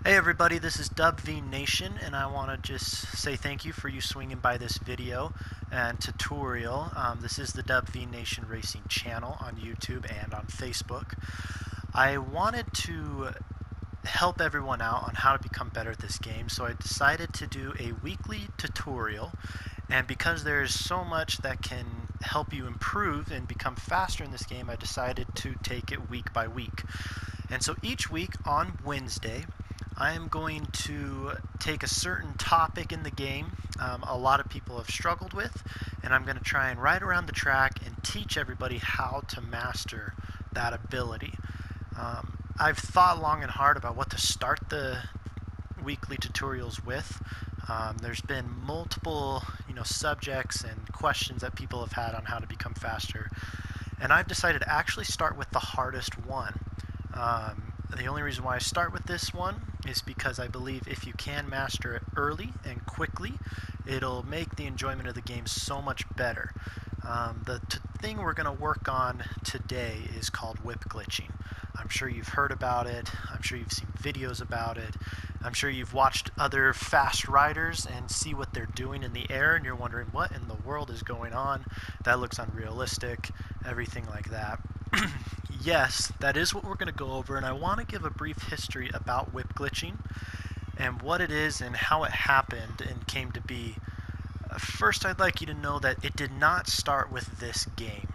Hey everybody, this is DUBvNATION, and I want to just say thank you for you swinging by this video and tutorial. This is the DUBvNATION Racing channel on YouTube and on Facebook. I wanted to help everyone out on how to become better at this game, so I decided to do a weekly tutorial. And because there's so much that can help you improve and become faster in this game, I decided to take it week by week. And so each week on Wednesday, I am going to take a certain topic in the game a lot of people have struggled with, and I'm going to try and ride around the track and teach everybody how to master that ability. I've thought long and hard about what to start the weekly tutorials with. There's been multiple subjects and questions that people have had on how to become faster, and I've decided to actually start with the hardest one. The only reason why I start with this one is because I believe if you can master it early and quickly, it'll make the enjoyment of the game so much better. The thing we're going to work on today is called whip glitching. I'm sure you've heard about it. I'm sure you've seen videos about it. I'm sure you've watched other fast riders and see what they're doing in the air, and you're wondering what in the world is going on. That looks unrealistic, everything like that. Yes, that is what we're going to go over, and I want to give a brief history about whip glitching and what it is and how it happened and came to be. First, I'd like you to know that it did not start with this game.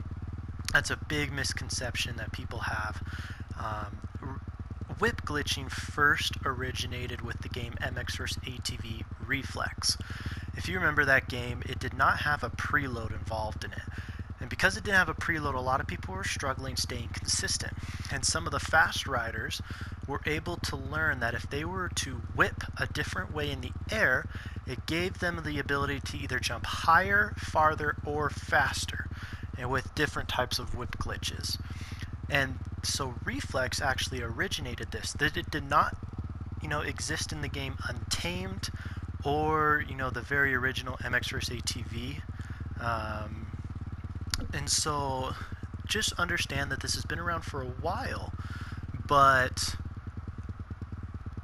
That's a big misconception that people have. Whip glitching first originated with the game MX vs. ATV Reflex. If you remember that game, it did not have a preload involved in it. And because it didn't have a preload, a lot of people were struggling staying consistent. And some of the fast riders were able to learn that if they were to whip a different way in the air, it gave them the ability to either jump higher, farther, or faster, and with different types of whip glitches. And so Reflex actually originated this. That it did not, exist in the game Untamed or, the very original MX vs. ATV. And so just understand that this has been around for a while, but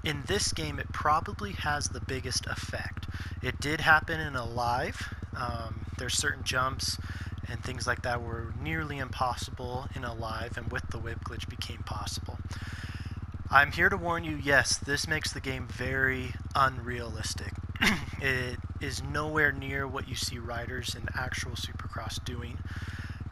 in this game it probably has the biggest effect. It did happen in a live. There's certain jumps and things like that were nearly impossible in a live, and with the whip glitch became possible. I'm here to warn you, yes, this makes the game very unrealistic. It is nowhere near what you see riders in actual Supercross doing.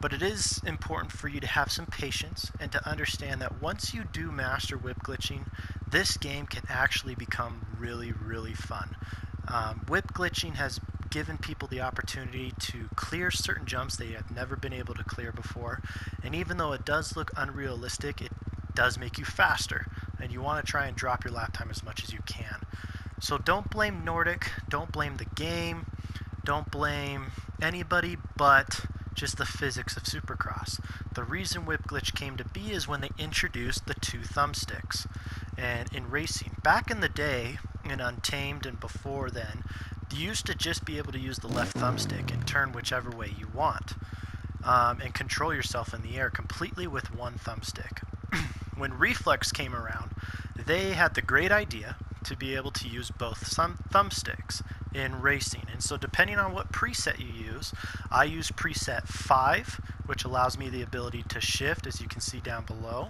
But it is important for you to have some patience and to understand that once you do master whip glitching, this game can actually become really, really fun. Whip glitching has given people the opportunity to clear certain jumps they have never been able to clear before, and even though it does look unrealistic, it does make you faster, and you want to try and drop your lap time as much as you can. So don't blame Nordic, don't blame the game, don't blame anybody but just the physics of Supercross. The reason whip glitch came to be is when they introduced the two thumbsticks. And in racing, back in the day, in Untamed and before then, you used to just be able to use the left thumbstick and turn whichever way you want, and control yourself in the air completely with one thumbstick. When Reflex came around, they had the great idea to be able to use both thumbsticks in racing. And so depending on what preset you use, I use preset 5, which allows me the ability to shift, as you can see down below.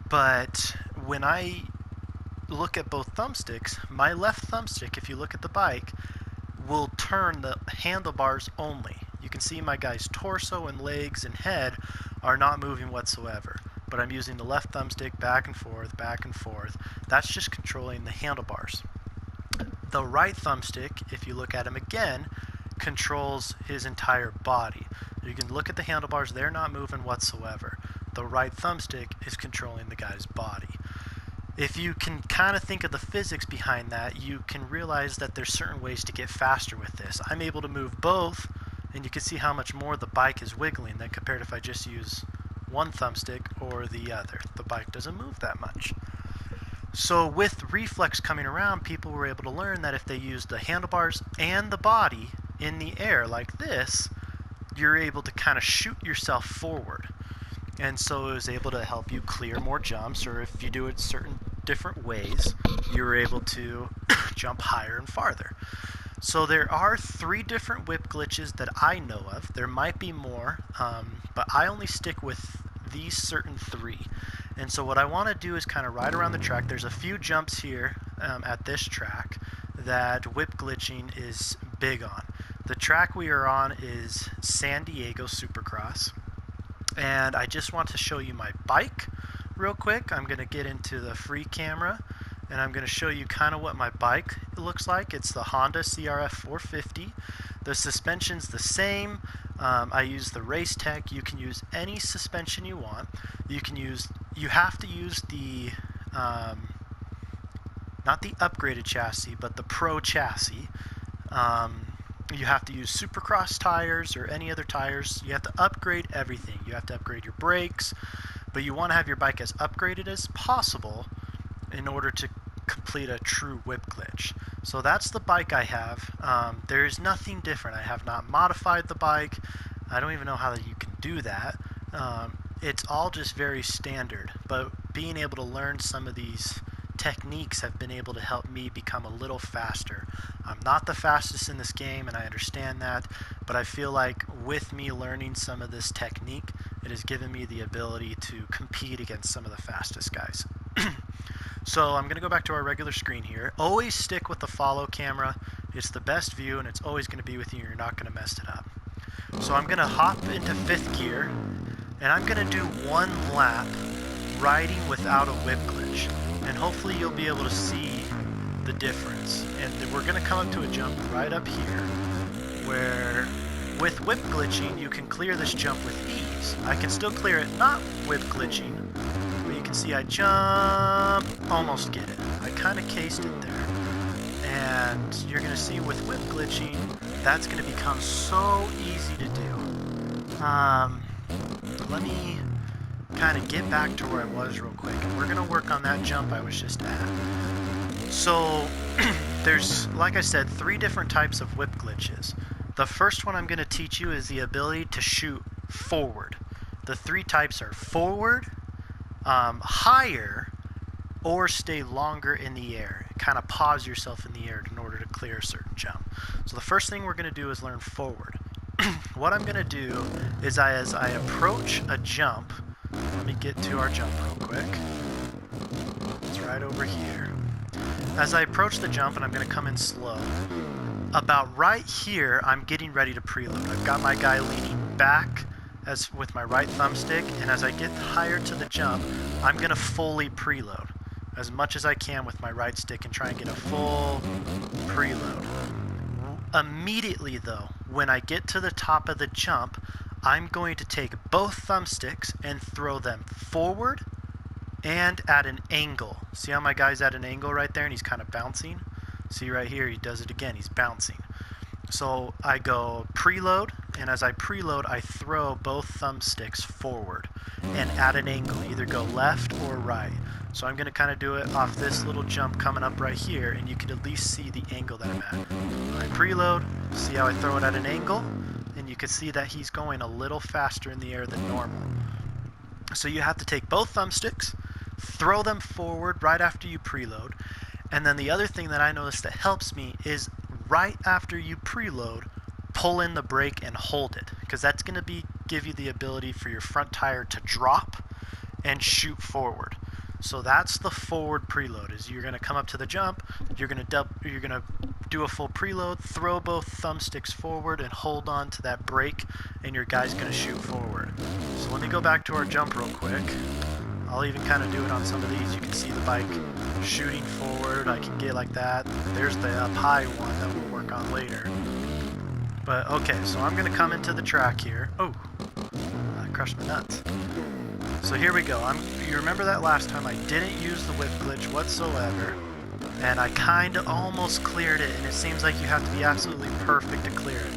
But when I look at both thumbsticks, my left thumbstick, if you look at the bike, will turn the handlebars only. You can see my guy's torso and legs and head are not moving whatsoever, but I'm using the left thumbstick back and forth, back and forth. That's just controlling the handlebars. The right thumbstick, if you look at him again, controls his entire body. You can look at the handlebars, they're not moving whatsoever. The right thumbstick is controlling the guy's body. If you can kind of think of the physics behind that, you can realize that there's certain ways to get faster with this. I'm able to move both, and you can see how much more the bike is wiggling than compared if I just use one thumbstick or the other. The bike doesn't move that much. So with Reflex coming around, people were able to learn that if they used the handlebars and the body in the air like this, you're able to kind of shoot yourself forward. And so it was able to help you clear more jumps, or if you do a certain different ways you were able to jump higher and farther. So there are 3 different whip glitches that I know of. There might be more, but I only stick with these certain 3. And so what I want to do is kind of ride around the track. There's a few jumps here at this track that whip glitching is big on. The track we are on is San Diego Supercross, and I just want to show you my bike real quick. I'm going to get into the free camera, and I'm going to show you kind of what my bike looks like. It's the Honda CRF 450. The suspension's the same. I use the Race Tech. You can use any suspension you want. You have to use the not the upgraded chassis, but the Pro chassis. You have to use Supercross tires or any other tires. You have to upgrade everything. You have to upgrade your brakes, but you want to have your bike as upgraded as possible in order to complete a true whip glitch. So that's the bike I have. There is nothing different. I have not modified the bike. I don't even know how you can do that. It's all just very standard, but being able to learn some of these techniques have been able to help me become a little faster. I'm not the fastest in this game, and I understand that, but I feel like with me learning some of this technique, it has given me the ability to compete against some of the fastest guys. So I'm going to go back to our regular screen here. Always stick with the follow camera. It's the best view, and it's always going to be with you. You're not going to mess it up. So I'm going to hop into 5th gear, and I'm going to do 1 lap riding without a whip glitch. And hopefully you'll be able to see the difference. And we're going to come up to a jump right up here, where with whip glitching, you can clear this jump with ease. I can still clear it not whip glitching, but you can see I jump, almost get it. I kind of cased it there. And you're going to see with whip glitching, that's going to become so easy to do. Let me kind of get back to where I was real quick. And we're going to work on that jump I was just at. So there's, like I said, 3 different types of whip glitches. The first one I'm going to teach you is the ability to shoot forward. The 3 types are forward, higher, or stay longer in the air. Kind of pause yourself in the air in order to clear a certain jump. So the first thing we're going to do is learn forward. What I'm going to do is as I approach a jump, let me get to our jump real quick. It's right over here. As I approach the jump, and I'm going to come in slow, about right here, I'm getting ready to preload. I've got my guy leaning back with my right thumbstick, and as I get higher to the jump, I'm going to fully preload as much as I can with my right stick and try and get a full preload. Immediately though, when I get to the top of the jump, I'm going to take both thumbsticks and throw them forward and at an angle. See how my guy's at an angle right there and he's kind of bouncing? See right here, he does it again, he's bouncing. So I go preload, and as I preload, I throw both thumbsticks forward and at an angle, either go left or right. So I'm going to kind of do it off this little jump coming up right here, and you can at least see the angle that I'm at. I preload, see how I throw it at an angle, and you can see that he's going a little faster in the air than normal. So you have to take both thumbsticks, throw them forward right after you preload, and then the other thing that I noticed that helps me is right after you preload, pull in the brake and hold it, because that's going to give you the ability for your front tire to drop and shoot forward. So that's the forward preload. Is you're going to come up to the jump, you're going to do a full preload, throw both thumbsticks forward and hold on to that brake, and your guy's going to shoot forward. So let me go back to our jump real quick. I'll even kind of do it on some of these. You can see the bike shooting forward. I can get like that. There's the up high one that we'll work on later. But okay, so I'm going to come into the track here. Oh, I crushed my nuts. So here we go. You remember that last time I didn't use the whip glitch whatsoever, and I kind of almost cleared it, and it seems like you have to be absolutely perfect to clear it.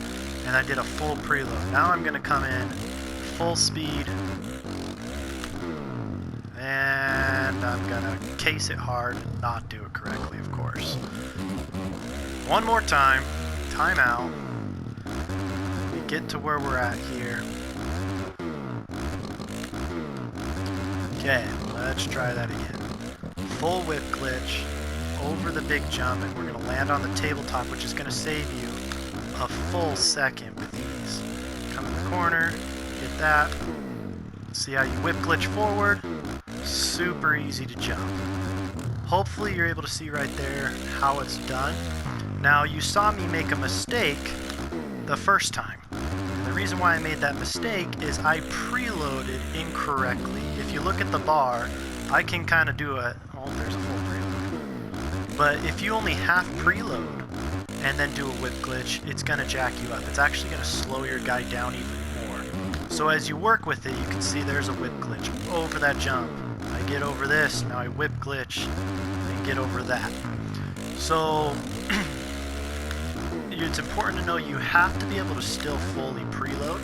And I did a full preload. Now I'm going to come in full speed, and I'm going to case it hard and not do it correctly, of course. One more time. Time out. We get to where we're at here. Okay, let's try that again. full whip glitch over the big jump, and we're going to land on the tabletop, which is going to save you a full second with ease. Come in the corner, get that. See how you whip glitch forward? Super easy to jump. Hopefully you're able to see right there how it's done. Now you saw me make a mistake the first time. And the reason why I made that mistake is I preloaded incorrectly. If you look at the bar, I can kind of do there's a full preload. But if you only half preload and then do a whip glitch, it's going to jack you up. It's actually going to slow your guy down even more. So as you work with it, you can see there's a whip glitch over that jump. I get over this, now I whip glitch and get over that. So it's important to know you have to be able to still fully preload.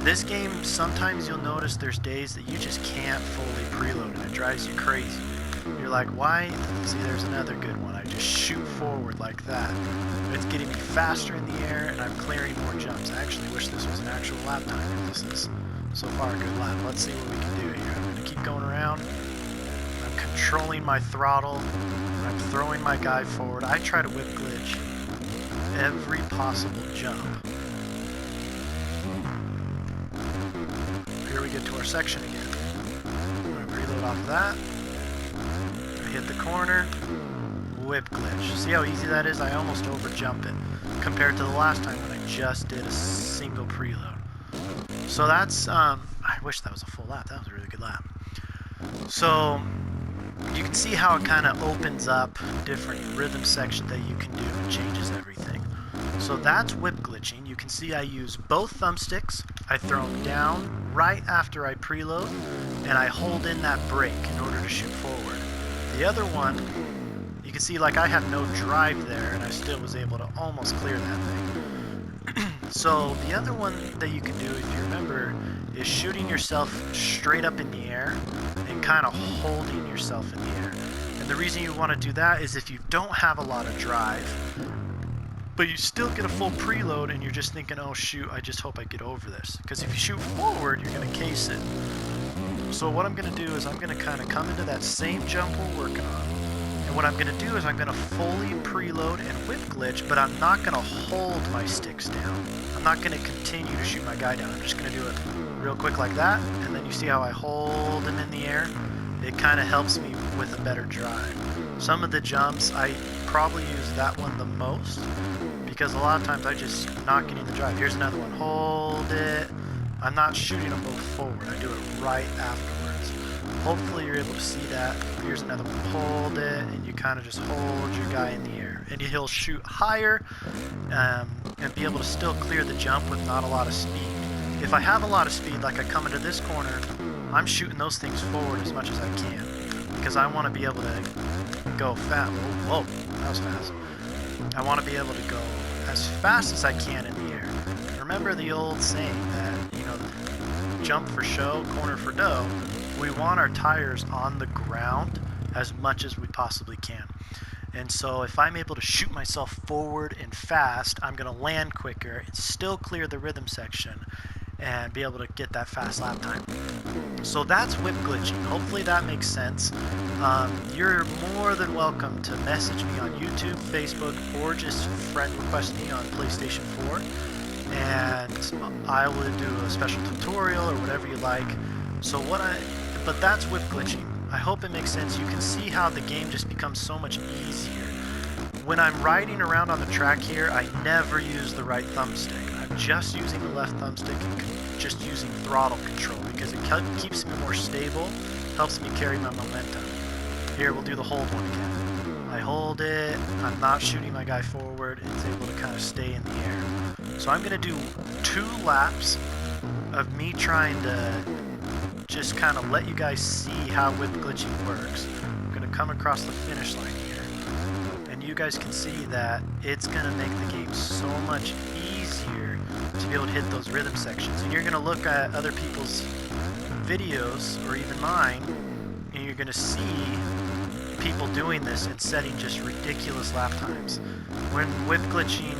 This game, sometimes you'll notice there's days that you just can't fully preload and it drives you crazy. You're like, why? See, there's another good one. I just shoot forward like that. It's getting me faster in the air and I'm clearing more jumps. I actually wish this was an actual lap timer. This is so far a good lap. Let's see what we can do here. I'm going to keep going around. I'm controlling my throttle. I'm throwing my guy forward. I try to whip glitch every possible jump. Here we get to our section again. I'm going to reload off of that. I hit the corner. Whip glitch. See how easy that is? I almost over jump it compared to the last time when I just did a single preload. So that's, I wish that was a full lap. That was a really good lap. So you can see how it kind of opens up different rhythm sections that you can do and changes everything. So that's whip glitching. You can see I use both thumbsticks. I throw them down right after I preload, and I hold in that brake in order to shoot forward. The other one, you can see like I have no drive there, and I still was able to almost clear that thing. So the other one that you can do, if you remember, is shooting yourself straight up in the air and kind of holding yourself in the air. And the reason you want to do that is if you don't have a lot of drive, but you still get a full preload and you're just thinking, oh shoot, I just hope I get over this. Because if you shoot forward, you're going to case it. So what I'm going to do is I'm going to kind of come into that same jump we're working on. And what I'm going to do is I'm going to fully preload and whip glitch, but I'm not going to hold my sticks down. I'm not going to continue to shoot my guy down. I'm just going to do it real quick like that. And then you see how I hold him in the air? It kind of helps me with a better drive. Some of the jumps, I probably use that one the most because a lot of times I just not getting the drive. Here's another one. Hold it. I'm not shooting them both forward. I do it right afterwards. Hopefully you're able to see that. Here's another one. Hold it, and you kind of just hold your guy in the air. And he'll shoot higher and be able to still clear the jump with not a lot of speed. If I have a lot of speed, like I come into this corner, I'm shooting those things forward as much as I can because I want to be able to go fast. Whoa, that was fast. I want to be able to go as fast as I can in the air. Remember the old saying that, jump for show, corner for dough. We want our tires on the ground as much as we possibly can. And so if I'm able to shoot myself forward and fast, I'm going to land quicker and still clear the rhythm section and be able to get that fast lap time. So that's whip glitching. Hopefully that makes sense. You're more than welcome to message me on YouTube, Facebook, or just friend request me on PlayStation 4. And I will do a special tutorial or whatever you like. But that's whip glitching. I hope it makes sense. You can see how the game just becomes so much easier. When I'm riding around on the track here, I never use the right thumbstick. I'm just using the left thumbstick and just using throttle control because it keeps me more stable, helps me carry my momentum. Here, we'll do the hold one again. I hold it, I'm not shooting my guy forward, it's able to kind of stay in the air. So I'm going to do 2 laps of me trying to just kind of let you guys see how whip glitching works. I'm going to come across the finish line here, and you guys can see that it's going to make the game so much easier to be able to hit those rhythm sections. And you're going to look at other people's videos, or even mine, and you're going to see people doing this and setting just ridiculous lap times. When whip glitching,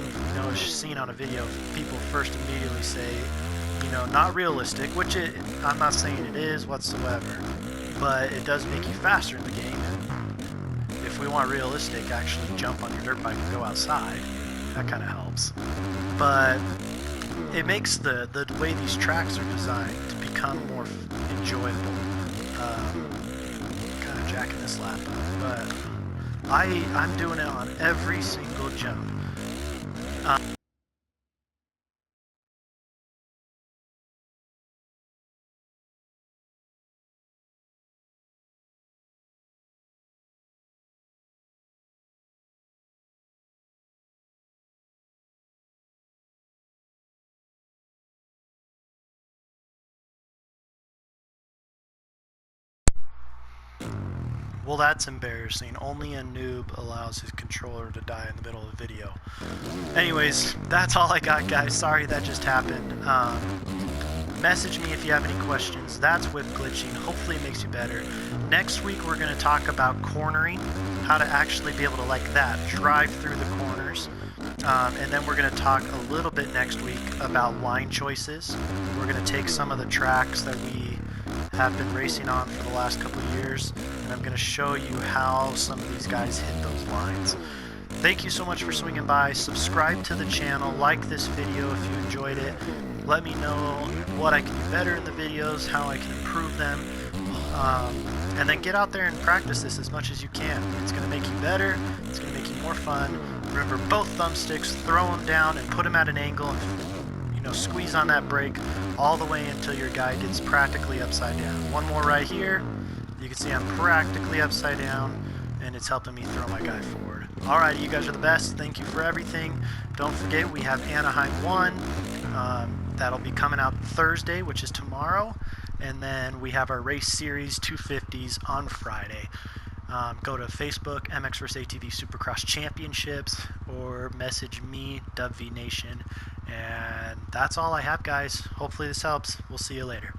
is seen on a video, people first immediately say, not realistic, which I'm not saying it is whatsoever, but it does make you faster in the game. we want realistic, actually jump on your dirt bike and go outside. That kind of helps. But it makes the way these tracks are designed to become more enjoyable. Kind of jacking this lap up, but I'm doing it on every single jump. Well, that's embarrassing. Only a noob allows his controller to die in the middle of a video. Anyways, that's all I got, guys. Sorry that just happened. Message me if you have any questions. That's whip glitching. Hopefully it makes you better. Next week we're going to talk about cornering, how to actually be able to, like that, drive through the corners. And then we're going to talk a little bit next week about line choices. We're going to take some of the tracks that we have been racing on for the last couple of years, and I'm going to show you how some of these guys hit those lines. Thank you so much for swinging by. Subscribe to the channel, like this video if you enjoyed it. Let me know what I can do better in the videos, how I can improve them, and then get out there and practice this as much as you can. It's going to make you better, it's going to make you more fun. Remember, both thumbsticks, throw them down and put them at an angle, and squeeze on that brake all the way until your guy gets practically upside down. One more right here. You can see I'm practically upside down, and it's helping me throw my guy forward. Alright, you guys are the best. Thank you for everything. Don't forget, we have Anaheim 1. That'll be coming out Thursday, which is tomorrow. And then we have our race series 250s on Friday. Go to Facebook, MX vs. ATV Supercross Championships, or message me, DUBvNATION. And that's all I have, guys. Hopefully this helps. We'll see you later.